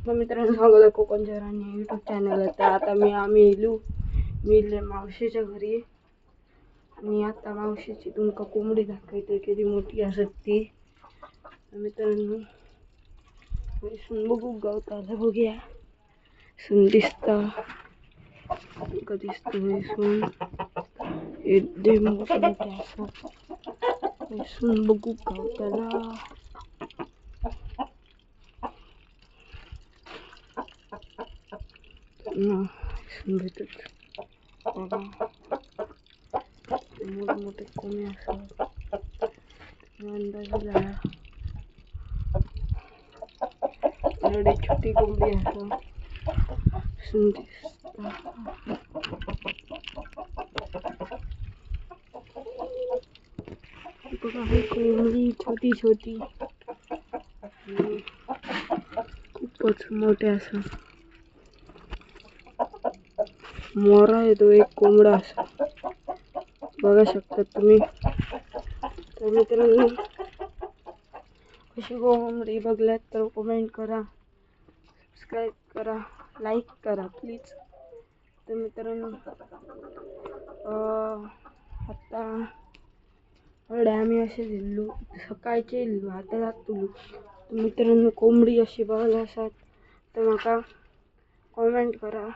तर मित्रांनो सांगलं कोकण शहरांनी यूट्यूब चॅनल आहे. तर आता आम्ही इले मावशीच्या घरी आणि आता मावशीची तुमका कोंबडी दाखवते किती मोठी असत ती. मित्रांनो सून बघू गावताला बघूया. सून दिसता तुमका दिसतो सून एकदम मोठे मोठे असत. सून बघू गावताला भेटत बघा मोठे मोठे कोंबडी असतात. अंदाज झाला एवढी छोटी कोंबडी असतात. सून दिसता बघा ही कोंबडी छोटी छोटी खूपच मोठे असतात. मोरा येतो एक कोंबडा असा बघा शकता तुम्ही. तर मित्रांनो कशी कोंबडी बघल्यात तर कमेंट करा, सबस्क्राईब करा, लाईक करा प्लीज. तर मित्रांनो आता एवढे आम्ही असे दिलो सकाळचे दिलो आता जातो. तर मित्रांनो कोंबडी अशी बघायला असतात तर माका कमेंट करा.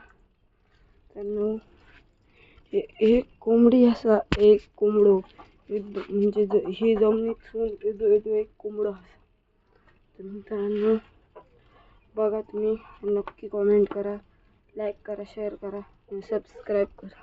तर एक कोंबडी असा एक कोंबडो म्हणजे ही जमिनीत सून येतो एक कोंबडो असा. तर मित्रांनो बघा तुम्ही नक्की कमेंट करा, लाईक करा, शेअर करा आणि सबस्क्राईब करा.